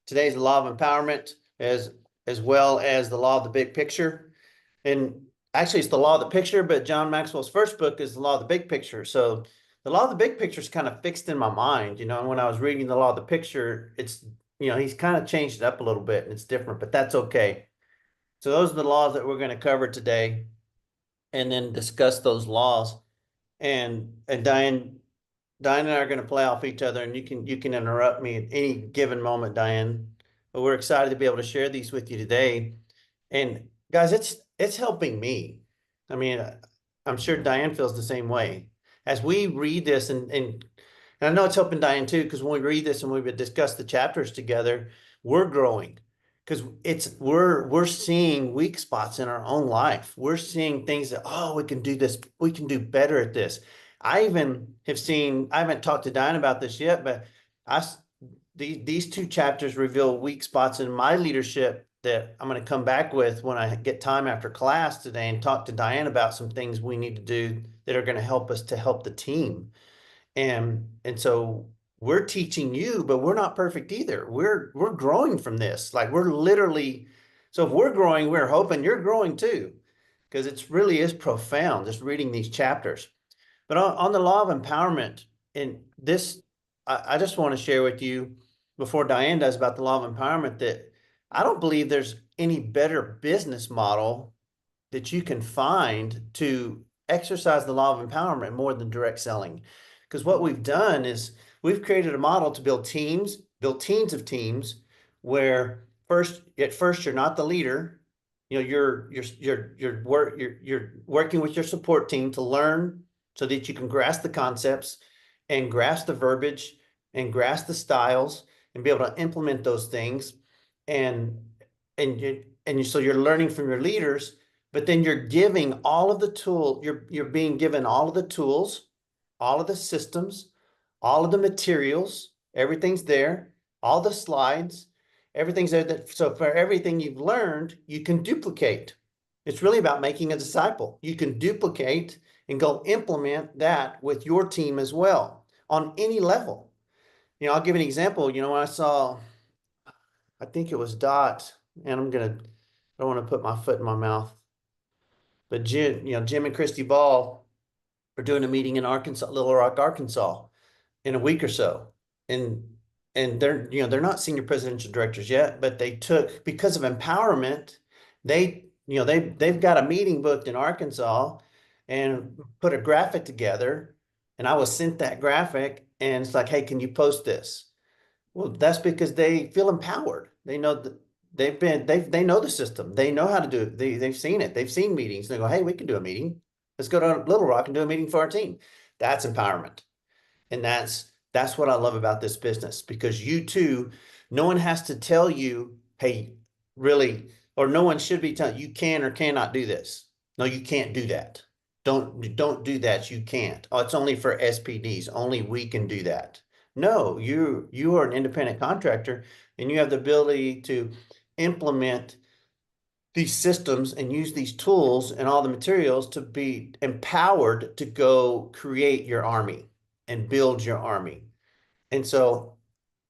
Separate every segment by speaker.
Speaker 1: Today's the law of empowerment as well as the law of the big picture. And actually it's the law of the picture, but John Maxwell's first book is the law of the big picture. So the law of the big picture is kind of fixed in my mind. When I was reading the law of the picture, it's, he's kind of changed it up a little bit and it's different, but that's okay. So those are the laws that we're going to cover today and then discuss those laws. And Diane and I are going to play off each other, and you can interrupt me at any given moment, Diane. But we're excited to be able to share these with you today. And guys, it's helping me. I mean, I'm sure Diane feels the same way. As we read this, and I know it's helping Diane too, because when we read this and we discuss the chapters together, we're growing. Because we're seeing weak spots in our own life. We're seeing things that, oh, we can do this, we can do better at this. I even have seen, I haven't talked to Diane about this yet, but these two chapters reveal weak spots in my leadership that I'm going to come back with when I get time after class today and talk to Diane about some things we need to do that are going to help us to help the team. And so we're teaching you, but we're not perfect either. We're growing from this. Like we're literally, so if we're growing, we're hoping you're growing too, because it's really is profound just reading these chapters. But on the law of empowerment, and this, I just want to share with you before Diane does about the law of empowerment that I don't believe there's any better business model that you can find to exercise the law of empowerment more than direct selling. Because what we've done is we've created a model to build teams of teams where at first you're not the leader. You're working with your support team to learn so that you can grasp the concepts and grasp the verbiage and grasp the styles and be able to implement those things. So you're learning from your leaders, but then you're giving all of the tool, you're being given all of the tools, all of the systems, all of the materials, everything's there, all the slides, everything's there. So for everything you've learned, you can duplicate. It's really about making a disciple. You can duplicate and go implement that with your team as well on any level. I'll give an example. When I saw, I think it was Dot, and I don't want to put my foot in my mouth, but Jim and Christy Ball are doing a meeting in Arkansas, Little Rock, Arkansas, in a week or so. And they're not senior presidential directors yet, but they took, because of empowerment, they've got a meeting booked in Arkansas and put a graphic together. And I was sent that graphic and it's like, hey, can you post this? Well, that's because they feel empowered. They know that they know the system. They know how to do it. They've seen it. They've seen meetings. They go, hey, we can do a meeting. Let's go to Little Rock and do a meeting for our team. That's empowerment. And that's what I love about this business, because you too, no one has to tell you, hey, really, or no one should be telling you can or cannot do this. No, you can't do that. Don't do that. You can't. Oh, it's only for SPDs. Only we can do that. No, you are an independent contractor and you have the ability to implement these systems and use these tools and all the materials to be empowered to go create your army and build your army. And so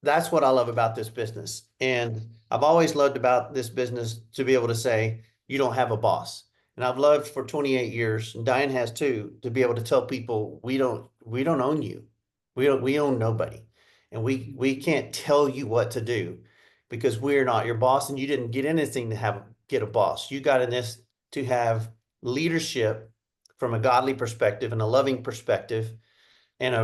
Speaker 1: that's what I love about this business. And I've always loved about this business to be able to say, you don't have a boss. And I've loved for 28 years, and Diane has too, to be able to tell people, we don't own you. We own nobody. And we can't tell you what to do because we're not your boss, and you didn't get anything to get a boss. You got in this to have leadership from a godly perspective and a loving perspective and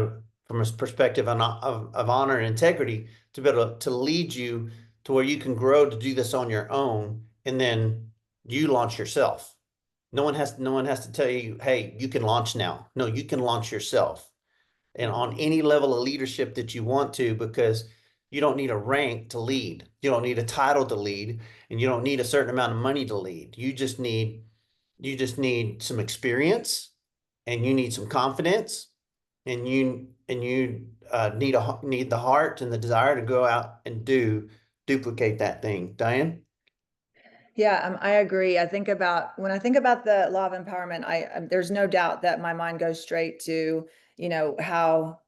Speaker 1: from a perspective of honor and integrity to be able to lead you to where you can grow to do this on your own, and then you launch yourself. No one has to tell you, hey, you can launch now. No, you can launch yourself, and on any level of leadership that you want to, because you don't need a rank to lead. You don't need a title to lead, and you don't need a certain amount of money to lead. You just need some experience, and you need some confidence, and you need the heart and the desire to go out and duplicate that thing. Diane?
Speaker 2: Yeah, I agree. When I think about the law of empowerment, there's no doubt that my mind goes straight to, how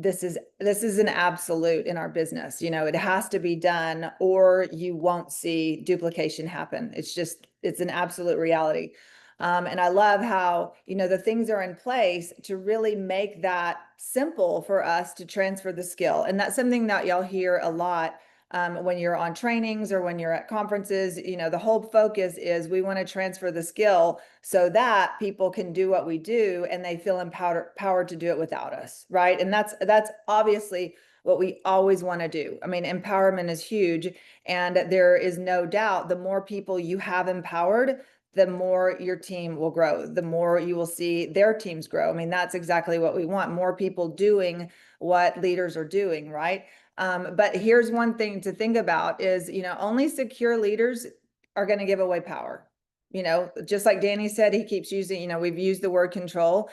Speaker 2: this is an absolute in our business. You know, it has to be done or you won't see duplication happen. It's an absolute reality. And I love how, you know, the things are in place to really make that simple for us to transfer the skill. And that's something that y'all hear a lot when you're on trainings or when you're at conferences. You know, the whole focus is we want to transfer the skill so that people can do what we do and they feel empowered to do it without us, right? And that's obviously what we always want to do. I mean, empowerment is huge, and there is no doubt the more people you have empowered, the more your team will grow, the more you will see their teams grow. I mean, that's exactly what we want, more people doing what leaders are doing, right? But here's one thing to think about is, you know, only secure leaders are going to give away power. You know, just like Danny said, he keeps using, you know, we've used the word control.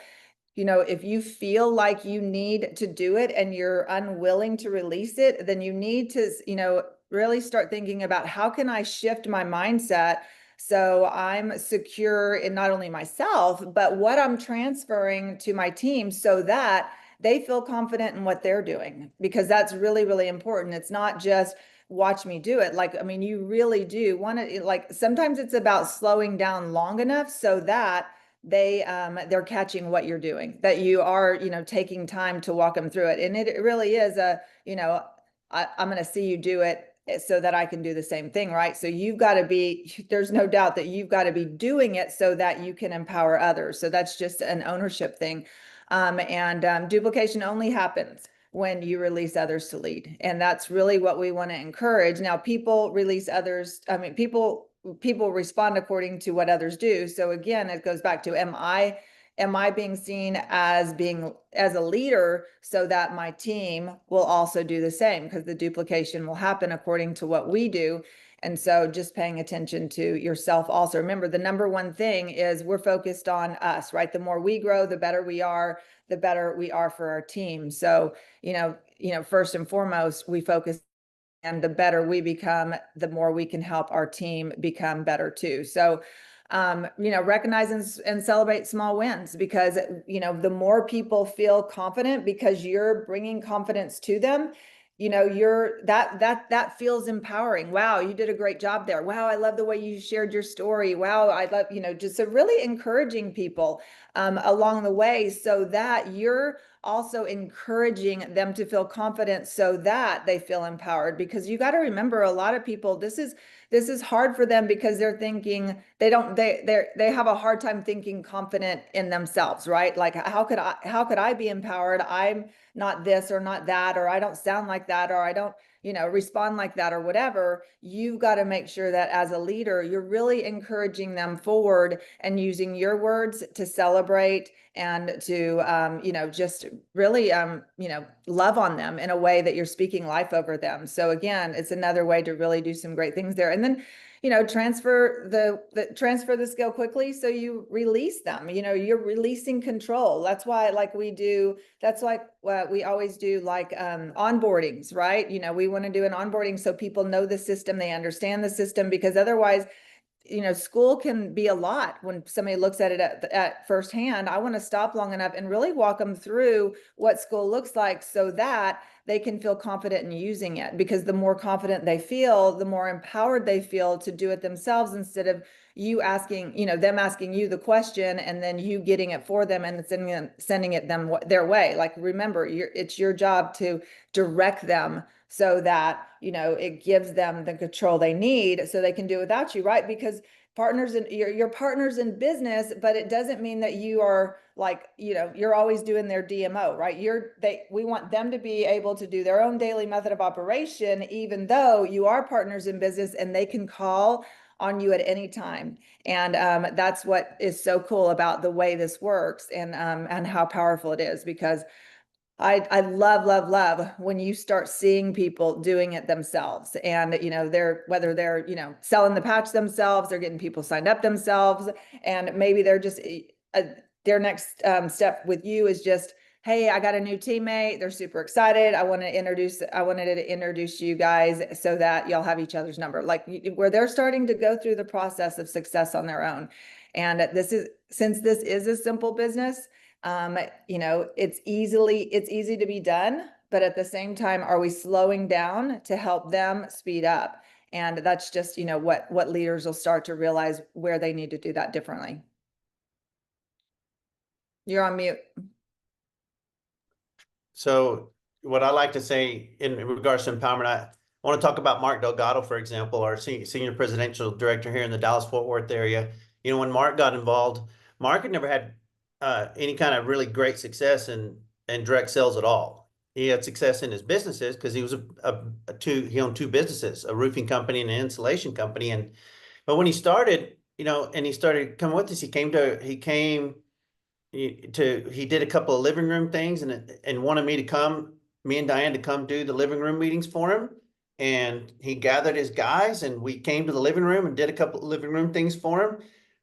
Speaker 2: You know, if you feel like you need to do it and you're unwilling to release it, then you need to, you know, really start thinking about how can I shift my mindset so I'm secure in not only myself, but what I'm transferring to my team so that they feel confident in what they're doing, because that's really, really important. It's not just watch me do it. Like, I mean, you really do want to, like, sometimes it's about slowing down long enough so that they're catching what you're doing, that you are, you know, taking time to walk them through it. And it really is a, you know, I'm going to see you do it so that I can do the same thing, right? So you've got to be, there's no doubt that you've got to be doing it so that you can empower others. So that's just an ownership thing. Duplication only happens when you release others to lead. And that's really what we want to encourage. Now, people release others. I mean, people respond according to what others do. So again, it goes back to, am I being seen as a leader so that my team will also do the same? Because the duplication will happen according to what we do. And so just paying attention to yourself also. Remember, the number one thing is we're focused on us, right? The more we grow, the better we are, the better we are for our team. So, you know, first and foremost, we focus, and the better we become, the more we can help our team become better too. So, you know, recognize and celebrate small wins, because, you know, the more people feel confident because you're bringing confidence to them, you know, that feels empowering. Wow, you did a great job there. Wow, I love the way you shared your story. Wow, I love, you know, just so really encouraging people along the way so that you're also encouraging them to feel confident so that they feel empowered. Because you got to remember, a lot of people, this is hard for them because they're thinking they have a hard time thinking confident in themselves, right? Like, how could I be empowered? I'm not this or not that, or I don't sound like that, or I don't, you know, respond like that, or whatever. You've got to make sure that as a leader, you're really encouraging them forward and using your words to celebrate and to, you know, just really, you know, love on them in a way that you're speaking life over them. So again, it's another way to really do some great things there. And then, you know, transfer the skill quickly so you release them. You know, you're releasing control. That's why, like that's like what we always do, like onboardings, right? You know, we want to do an onboarding so people know the system, they understand the system, because otherwise, you know, school can be a lot when somebody looks at it at firsthand. I want to stop long enough and really walk them through what school looks like so that they can feel confident in using it, because the more confident they feel, the more empowered they feel to do it themselves, instead of you asking, you know, them asking you the question and then you getting it for them and sending it them their way. Like, remember, it's your job to direct them so that, you know, it gives them the control they need so they can do it without you, right? Because partners in your partners in business, but it doesn't mean that you are, like, you know, you're always doing their DMO, right? We want them to be able to do their own daily method of operation, even though you are partners in business, and they can call on you at any time. And that's what is so cool about the way this works, and how powerful it is, because I love when you start seeing people doing it themselves, and, you know, whether they're, you know, selling the patch themselves, they're getting people signed up themselves, and maybe they're just, their next step with you is just, hey, I got a new teammate. They're super excited. I wanted to introduce you guys so that y'all have each other's number, like, where they're starting to go through the process of success on their own. And since this is a simple business, Um, it's easy to be done, but at the same time, are we slowing down to help them speed up? And that's just, what leaders will start to realize where they need to do that differently. You're on mute.
Speaker 1: So what I like to say in regards to empowerment, I want to talk about Mark Delgado, for example, our senior presidential director here in the Dallas-Fort Worth area. When Mark got involved, Mark had never had any kind of really great success in direct sales at all. He had success in his businesses because he was he owned two businesses, a roofing company and an insulation company. But when he started, and he started coming with us, he did a couple of living room things and wanted me and Diane to come do the living room meetings for him. And he gathered his guys and we came to the living room and did a couple of living room things for him.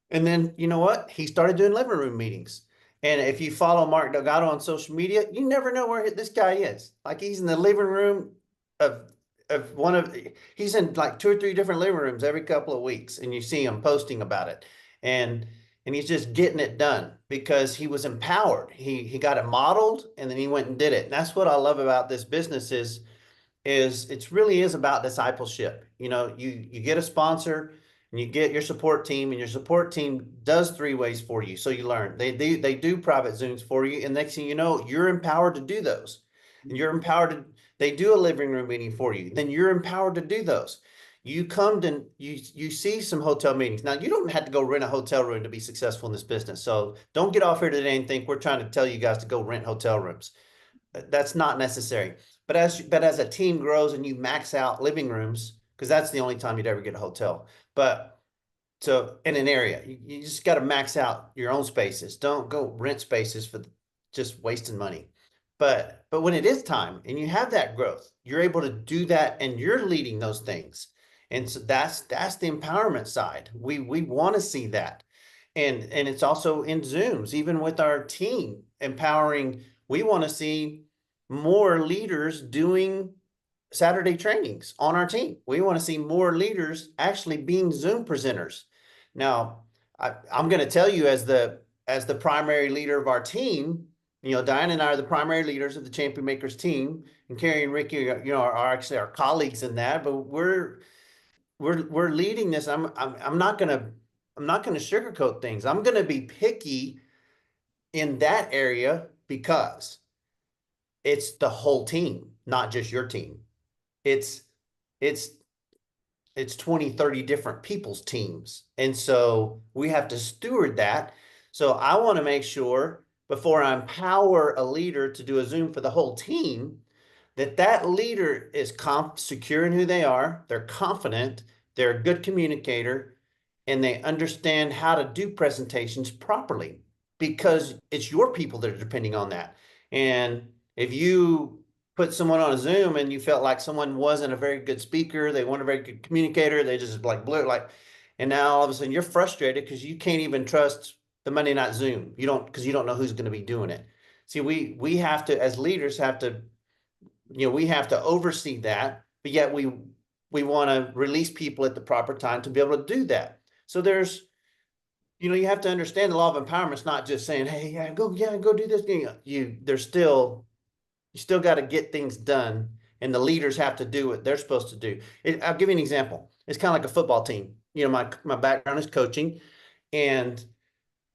Speaker 1: And then you know what? He started doing living room meetings. And if you follow Mark Delgado on social media, you never know where this guy is. Like he's in the living room of he's in like 2 or 3 different living rooms every couple of weeks, and you see him posting about it. And he's just getting it done because he was empowered. He got it modeled and then he went and did it. And that's what I love about this business is it really is about discipleship. You get a sponsor and you get your support team, and your support team does 3 ways for you. So you learn. They do private Zooms for you, and next thing you know, you're empowered to do those. And you're empowered to they do a living room meeting for you. Then you're empowered to do those. You come to you see some hotel meetings. Now you don't have to go rent a hotel room to be successful in this business. So don't get off here today and think we're trying to tell you guys to go rent hotel rooms. That's not necessary. But as a team grows and you max out living rooms, because that's the only time you'd ever get a hotel. But so in an area, you just got to max out your own spaces. Don't go rent spaces for just wasting money. But when it is time and you have that growth, you're able to do that and you're leading those things. And so that's the empowerment side. We want to see that. And it's also in Zooms, even with our team empowering, we want to see more leaders doing Saturday trainings on our team. We want to see more leaders actually being Zoom presenters. Now, I'm going to tell you as the primary leader of our team, Diane and I are the primary leaders of the Champion Makers team, and Carrie and Ricky, are actually our colleagues in that. But we're leading this. I'm not gonna sugarcoat things. I'm gonna be picky in that area because it's the whole team, not just your team. It's it's it's 20, 30 different people's teams. And so we have to steward that. So I want to make sure before I empower a leader to do a Zoom for the whole team, that leader is secure in who they are, they're confident, they're a good communicator, and they understand how to do presentations properly because it's your people that are depending on that. And if you put someone on a Zoom and you felt like someone wasn't a very good speaker, they weren't a very good communicator, they just like blew it, and now all of a sudden you're frustrated because you can't even trust the Monday night Zoom. Because you don't know who's going to be doing it. See, we have to, as leaders, we have to oversee that, but yet we want to release people at the proper time to be able to do that. So you have to understand the law of empowerment. It's not just saying, hey, go do this. You still got to get things done, and the leaders have to do what they're supposed to do. I'll give you an example. It's kind of like a football team. My background is coaching, and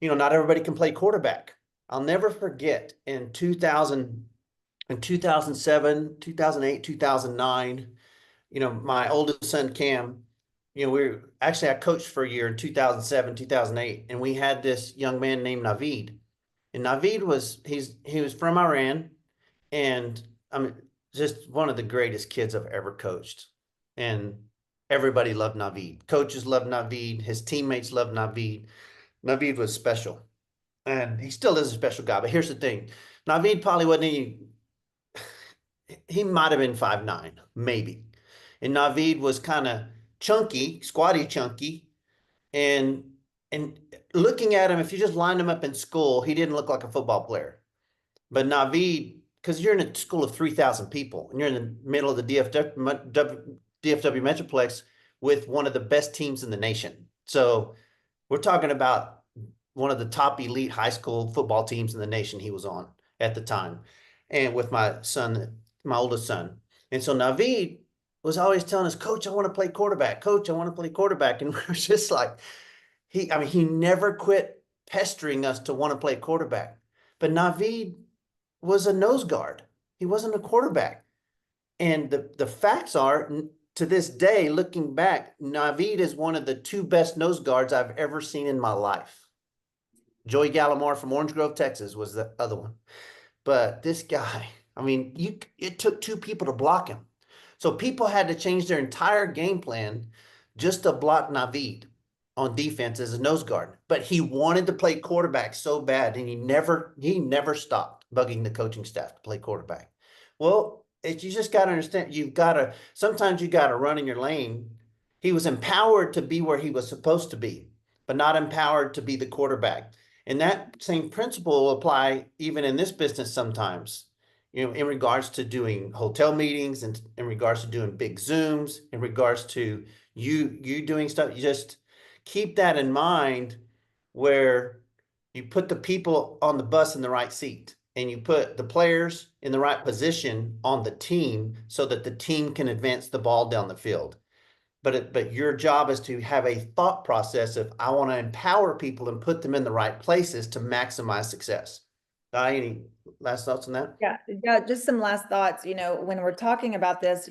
Speaker 1: not everybody can play quarterback. I'll never forget in 2007, 2008, 2009, my oldest son, Cam, I coached for a year in 2007, 2008, and we had this young man named Naveed. And Naveed he was from Iran, and I mean, just one of the greatest kids I've ever coached. And everybody loved Naveed. Coaches loved Naveed. His teammates loved Naveed. Naveed was special. And he still is a special guy. But here's the thing. Naveed probably wasn't he might have been 5'9", maybe. And Naveed was kind of chunky, squatty chunky. And looking at him, if you just lined him up in school, he didn't look like a football player. But Naveed, because you're in a school of 3,000 people and you're in the middle of the DFW Metroplex with one of the best teams in the nation. So we're talking about one of the top elite high school football teams in the nation he was on at the time. And with my son, my oldest son. And so Naveed was always telling us, Coach, I want to play quarterback. Coach, I want to play quarterback. And we're just like, he never quit pestering us to want to play quarterback. But Naveed was a nose guard. He wasn't a quarterback. And the facts are, to this day, looking back, Naveed is one of the two best nose guards I've ever seen in my life. Joey Gallimore from Orange Grove, Texas was the other one. But this guy, I mean, it took two people to block him. So people had to change their entire game plan just to block Naveed on defense as a nose guard. But he wanted to play quarterback so bad, and he never stopped bugging the coaching staff to play quarterback. Well, you just got to understand, sometimes you got to run in your lane. He was empowered to be where he was supposed to be, but not empowered to be the quarterback. And that same principle will apply even in this business sometimes, in regards to doing hotel meetings and in regards to doing big Zooms, in regards to you doing stuff. You just keep that in mind, where you put the people on the bus in the right seat and you put the players in the right position on the team so that the team can advance the ball down the field. But your job is to have a thought process of, I want to empower people and put them in the right places to maximize success. Any last thoughts on that?
Speaker 2: Yeah, yeah, just some last thoughts. When we're talking about this,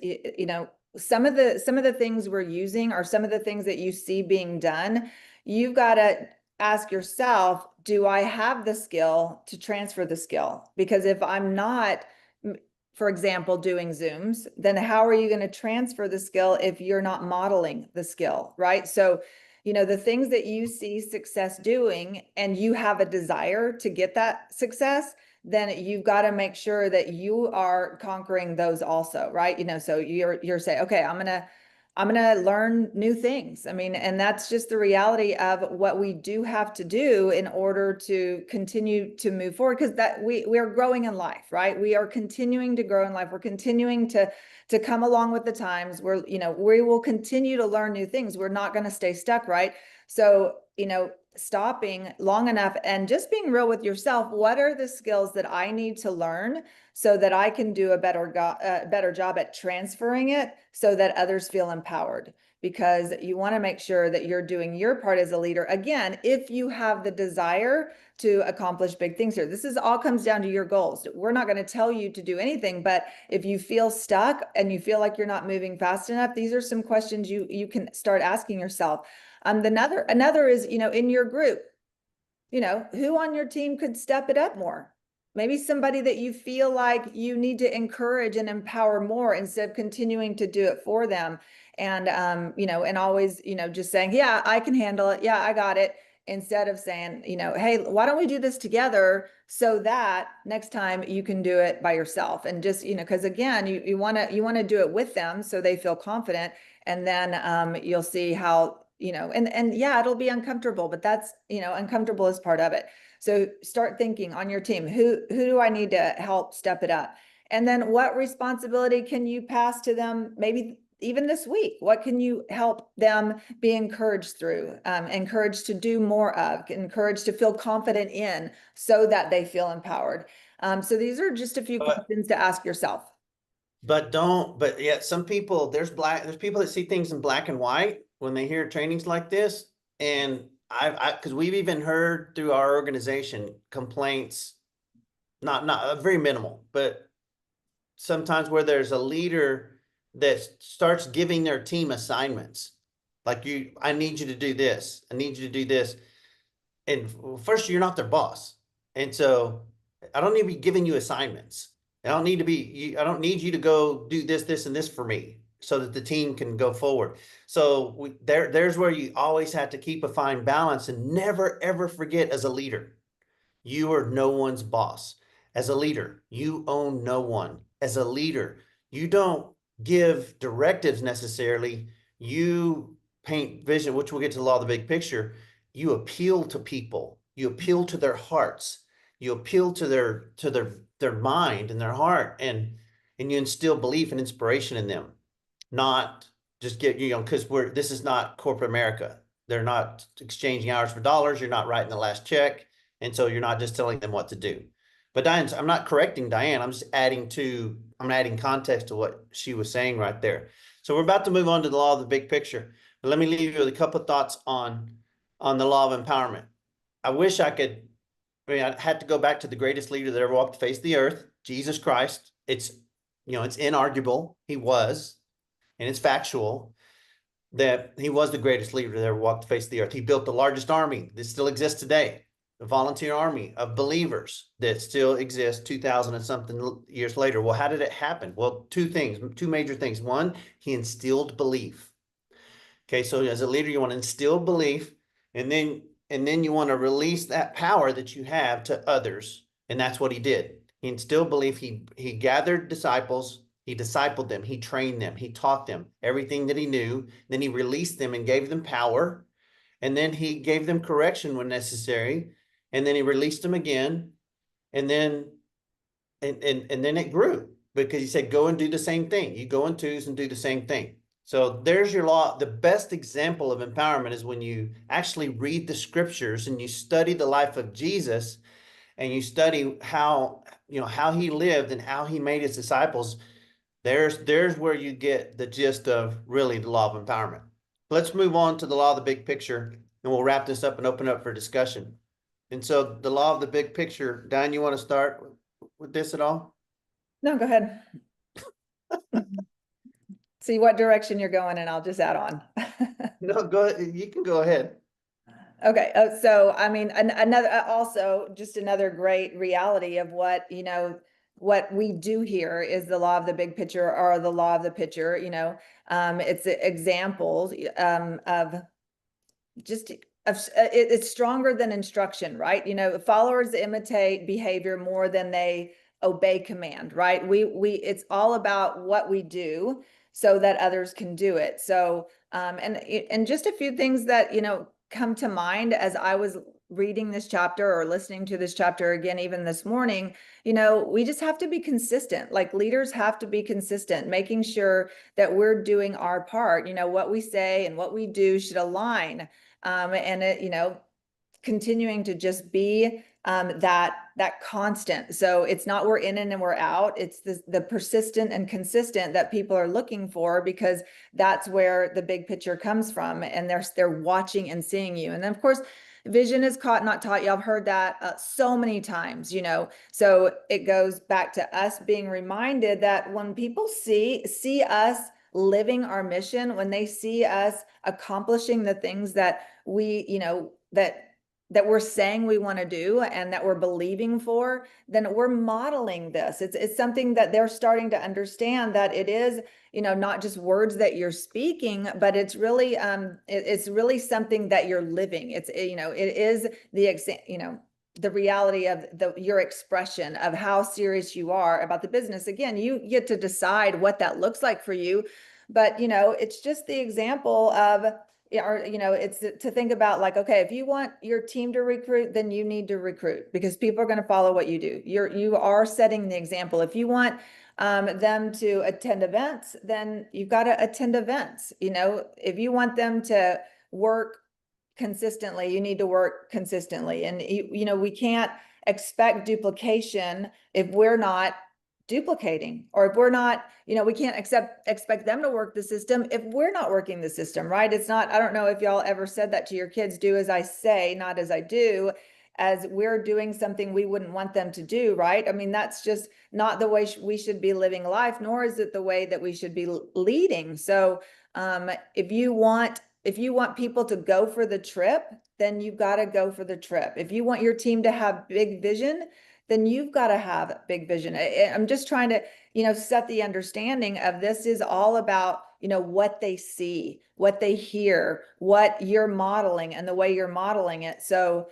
Speaker 2: some of the things we're using are some of the things that you see being done. You've got to ask yourself, do I have the skill to transfer the skill? Because if I'm not, for example, doing Zooms, then how are you going to transfer the skill if you're not modeling the skill, right? So, the things that you see success doing and you have a desire to get that success, then you've got to make sure that you are conquering those also, right? So you're saying, okay, I'm gonna learn new things. I mean, and that's just the reality of what we do have to do in order to continue to move forward, because that we are growing in life, right? We are continuing to grow in life. We're continuing to come along with the times. We will continue to learn new things. We're not going to stay stuck, right? So, stopping long enough and just being real with yourself. What are the skills that I need to learn so that I can do a better job at transferring it so that others feel empowered? Because you want to make sure that you're doing your part as a leader. Again, if you have the desire to accomplish big things here, this all comes down to your goals. We're not going to tell you to do anything, but if you feel stuck and you feel like you're not moving fast enough, these are some questions you can start asking yourself. Another is, in your group, who on your team could step it up more? Maybe somebody that you feel like you need to encourage and empower more instead of continuing to do it for them. And, and always, just saying, yeah, I can handle it. Yeah, I got it. Instead of saying, hey, why don't we do this together so that next time you can do it by yourself? And just, because again, you want to do it with them so they feel confident. And then you'll see how, and yeah, it'll be uncomfortable, but that's, uncomfortable is part of it. So start thinking on your team, who do I need to help step it up? And then what responsibility can you pass to them? Maybe even this week, what can you help them be encouraged through, encouraged to do more of, encouraged to feel confident in, so that they feel empowered? So these are just a few questions to ask yourself.
Speaker 1: But yeah, some people, there's people that see things in black and white when they hear trainings like this. And because we've even heard through our organization complaints, not very minimal, but sometimes where there's a leader that starts giving their team assignments. Like, I need you to do this. I need you to do this. And first, you're not their boss. And so I don't need to be giving you assignments. I don't need you to go do this, and this for me so that the team can go forward. So there's where you always have to keep a fine balance and never, ever forget, as a leader, you are no one's boss. As a leader, you own no one. As a leader, you don't give directives necessarily. You paint vision, which we'll get to the law of the big picture. You appeal to people. You appeal to their hearts. You appeal to their mind and their heart, and you instill belief and inspiration in them. Not just get, because this is not corporate America. they're not exchanging hours for dollars. You're not writing the last check. And so you're not just telling them what to do. But Diane, I'm not correcting Diane. I'm adding context to what she was saying right there. So we're about to move on to the law of the big picture. But let me leave you with a couple of thoughts on the law of empowerment. I wish I could, I had to go back to the greatest leader that ever walked the face of the earth, Jesus Christ. It's inarguable. He was, and it's factual that he was the greatest leader that ever walked the face of the earth. He built the largest army that still exists today, the volunteer army of believers that still exists 2000 and something years later. Well, how did it happen? Well, two major things. One, he instilled belief. Okay, so as a leader, you want to instill belief, and then you want to release that power that you have to others, and that's what he did. He instilled belief. He gathered disciples. He discipled them. He trained them. He taught them everything that he knew. Then he released them and gave them power, and then he gave them correction when necessary, and then he released them again, and then then it grew because he said, "Go and do the same thing. You go in twos and do the same thing." So there's your law. The best example of empowerment is when you actually read the scriptures and you study the life of Jesus and you study how he lived and how he made his disciples. There's where you get the gist of really the law of empowerment. Let's move on to the law of the big picture, and we'll wrap this up and open up for discussion. And so the law of the big picture, Diane, you want to start with this at all?
Speaker 2: No, go ahead. See what direction you're going and I'll just add on.
Speaker 1: No, go ahead. You can go ahead.
Speaker 2: Okay, so I mean, another also just another great reality of what we do here is the law of the big picture or the law of the pitcher. It's examples of just it's stronger than instruction, right? Followers imitate behavior more than they obey command, right? It's all about what we do so that others can do it. So and just a few things that come to mind as I was reading this chapter or listening to this chapter again, even this morning. We just have to be consistent. Like leaders have to be consistent, making sure that we're doing our part. What we say and what we do should align. And it, continuing to just be that constant. So it's not we're in and we're out. It's the persistent and consistent that people are looking for, because that's where the big picture comes from, and they're watching and seeing you. And then of course, vision is caught, not taught. Y'all have heard that so many times. So it goes back to us being reminded that when people see us living our mission, when they see us accomplishing the things that we, that we're saying we want to do and that we're believing for, then we're modeling this. It's something that they're starting to understand, that it is, not just words that you're speaking, but it's really something that you're living. It is the reality of your expression of how serious you are about the business. Again, you get to decide what that looks like for you, but it's just the example of, or it's to think about, like, okay, if you want your team to recruit, then you need to recruit, because people are going to follow what you do. You are setting the example. If you want them to attend events, then you've got to attend events. If you want them to work consistently, you need to work consistently. And we can't expect duplication if we're not duplicating, or if we're not, we can't expect them to work the system if we're not working the system, right? It's not, I don't know if y'all ever said that to your kids, do as I say, not as I do, as we're doing something we wouldn't want them to do, right? I mean, that's just not the way we should be living life, nor is it the way that we should be leading. So if you want people to go for the trip, then you've got to go for the trip. If you want your team to have big vision, then you've got to have big vision. I'm just trying to, set the understanding of this is all about, what they see, what they hear, what you're modeling and the way you're modeling it. So,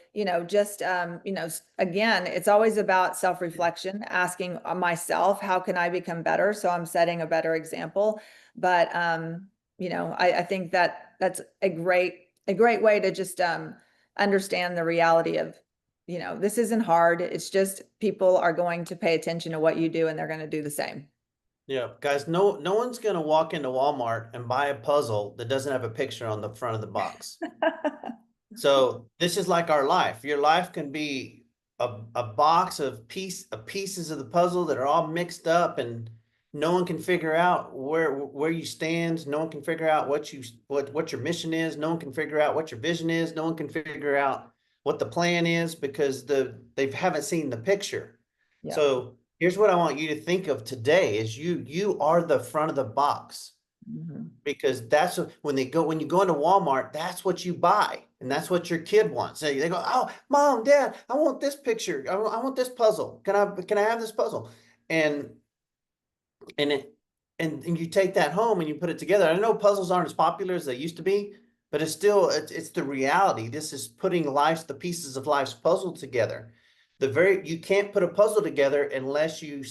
Speaker 2: just, again, it's always about self-reflection, asking myself, how can I become better? So I'm setting a better example. But, I think that's a great way to just, understand the reality of, this isn't hard. It's just people are going to pay attention to what you do, and they're going to do the same.
Speaker 1: Yeah, guys, no one's gonna walk into Walmart and buy a puzzle that doesn't have a picture on the front of the box. So this is like our life. Your life can be a box of pieces of the puzzle that are all mixed up, and no one can figure out where you stand. No one can figure out what your mission is. No one can figure out what your vision is. No one can figure out what the plan is because they haven't seen the picture.
Speaker 2: Yeah.
Speaker 1: So here's what I want you to think of today is you are the front of the box,
Speaker 2: Mhm.
Speaker 1: because that's when you go into Walmart, that's what you buy, and that's what your kid wants. They go, oh, mom, dad, I want this picture. I want this puzzle. Can I have this puzzle? And and it and you take that home and you put it together. I know puzzles aren't as popular as they used to be, but it's the reality. This is putting the pieces of life's puzzle together. You can't put a puzzle together unless you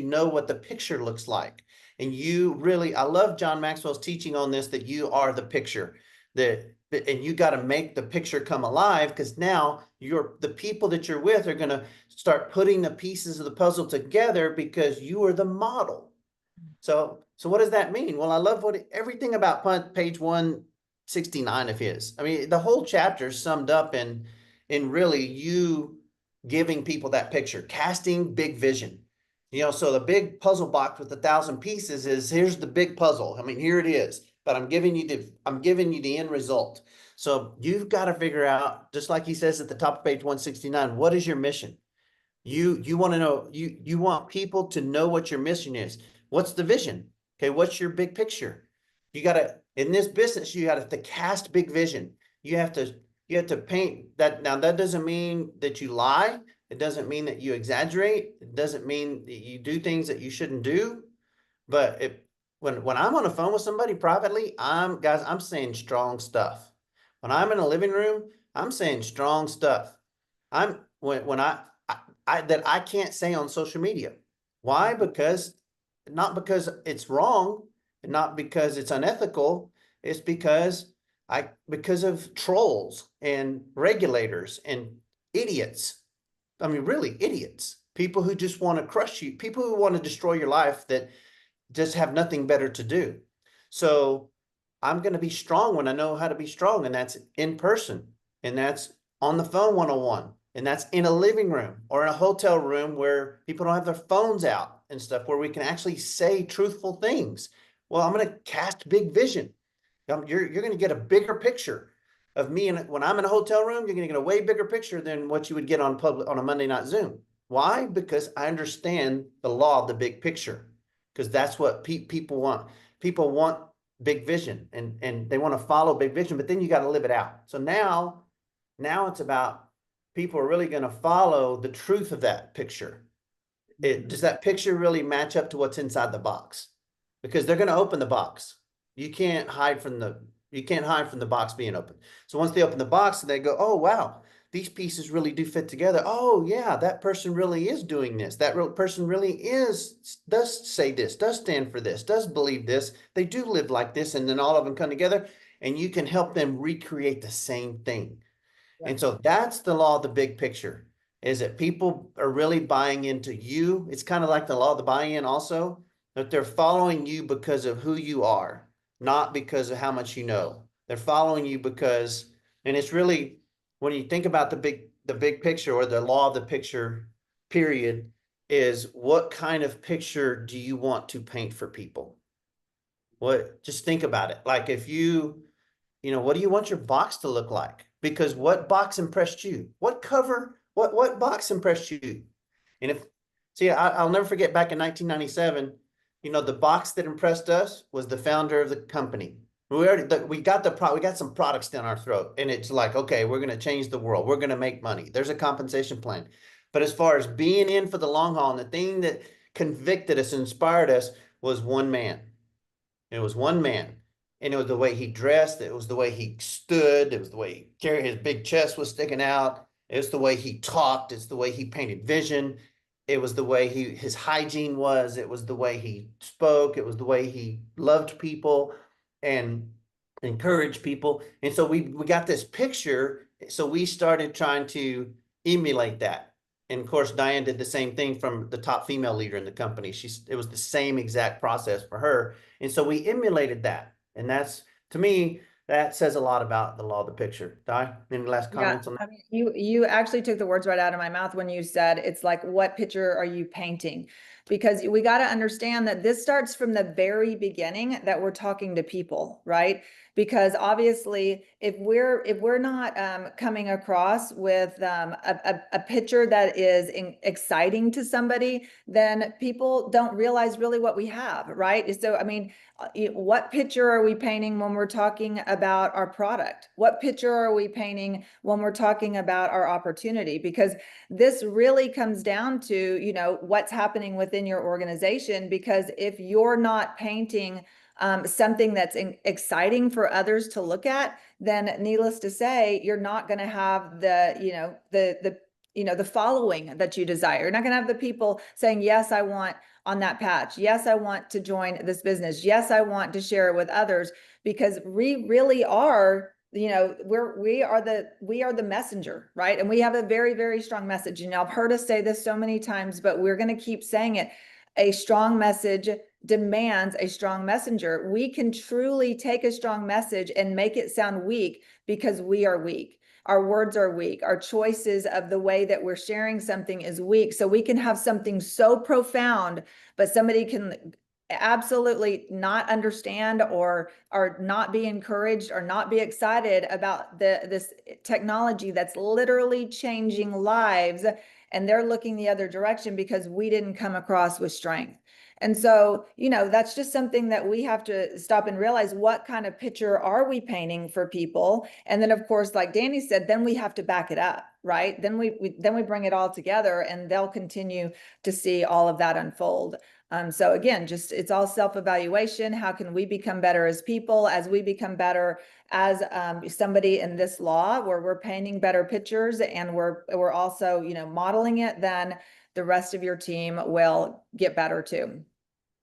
Speaker 1: know what the picture looks like. And I love John Maxwell's teaching on this, that you are the picture. And you got to make the picture come alive, because now the people that you're with are going to start putting the pieces of the puzzle together because you are the model. So what does that mean? Well, I love everything about page 169 of his. I mean, the whole chapter is summed up in really you giving people that picture, casting big vision. So the big puzzle box with 1,000 pieces is, here's the big puzzle. I mean, here it is, but I'm giving you the end result. So you've got to figure out, just like he says at the top of page 169, what is your mission? You want to know, you want people to know what your mission is. What's the vision? Okay, what's your big picture? In this business, you got to cast big vision. You have to paint that. Now, that doesn't mean that you lie. It doesn't mean that you exaggerate. It doesn't mean that you do things that you shouldn't do. But when I'm on the phone with somebody privately, I'm saying strong stuff. When I'm in a living room, I'm saying strong stuff. When I that I can't say on social media. Why? Not because it's wrong, not because it's unethical. It's because of trolls and regulators and idiots. I mean, really idiots. People who just want to crush you, people who want to destroy your life, that just have nothing better to do. So I'm going to be strong when I know how to be strong, and that's in person, and that's on the phone 101, and that's in a living room or in a hotel room where people don't have their phones out and stuff, where we can actually say truthful things. Well, I'm going to cast big vision. You're going to get a bigger picture of me, and when I'm in a hotel room, you're going to get a way bigger picture than what you would get on a Monday night Zoom. Why? Because I understand the law of the big picture, because that's what people want. People want big vision, and they want to follow big vision, but then you got to live it out. So now it's about, people are really going to follow the truth of that picture. Does that picture really match up to what's inside the box? Because they're going to open the box. You can't hide from the box being open. So once they open the box, they go, oh, wow, these pieces really do fit together. Oh yeah, that person really is doing this. Person really does say this, does stand for this, does believe this. They do live like this. And then all of them come together, and you can help them recreate the same thing.
Speaker 2: Yeah.
Speaker 1: And so that's the law of the big picture, is that people are really buying into you. It's kind of like the law of the buy-in also, that they're following you because of who you are, not because of how much you know. They're following you and it's really, when you think about the big picture, or the law of the picture, period, is what kind of picture do you want to paint for people? Just think about it. Like, if what do you want your box to look like? Because what box impressed you? What box impressed you? And I'll never forget, back in 1997, the box that impressed us was the founder of the company. We got some products down our throat, and it's like, okay, we're going to change the world. We're going to make money. There's a compensation plan. But as far as being in for the long haul, and the thing that convicted us, inspired us, was one man. It was one man. And it was the way he dressed. It was the way he stood. It was the way he carried, his big chest was sticking out. It was the way he talked. It's the way he painted vision. It was the way his hygiene was. It was the way he spoke. It was the way he loved people and encouraged people. And so we got this picture. So we started trying to emulate that. And of course, Diane did the same thing from the top female leader in the company. It was the same exact process for her. And so we emulated that. And that's, to me, that says a lot about the law of the picture. Di, any last
Speaker 2: Yeah,
Speaker 1: comments on that?
Speaker 2: I mean, you actually took the words right out of my mouth when you said it's like, what picture are you painting? Because we got to understand that this starts from the very beginning that we're talking to people, right? Because obviously, if we're not coming across with a picture that is exciting to somebody, then people don't realize really what we have, right? So, I mean, what picture are we painting when we're talking about our product? What picture are we painting when we're talking about our opportunity? Because this really comes down to, what's happening within your organization. Because if you're not painting something that's exciting for others to look at, then needless to say, you're not going to have the following that you desire. You're not going to have the people saying, yes, I want on that patch. Yes, I want to join this business. Yes, I want to share it with others, because we really are, we are the messenger, right? And we have a very, very strong message. And I've heard us say this so many times, but we're going to keep saying it. A strong message demands a strong messenger. We can truly take a strong message and make it sound weak because we are weak. Our words are weak. Our choices of the way that we're sharing something is weak. So we can have something so profound, but somebody can absolutely not understand or not be encouraged or not be excited about this technology that's literally changing lives, and they're looking the other direction because we didn't come across with strength. And so, that's just something that we have to stop and realize, what kind of picture are we painting for people? And then, of course, like Danny said, then we have to back it up, right? Then we bring it all together, and they'll continue to see all of that unfold. So again, just it's all self-evaluation. How can we become better as people, as we become better as somebody in this law, where we're painting better pictures and we're also, modeling it, then the rest of your team will get better too.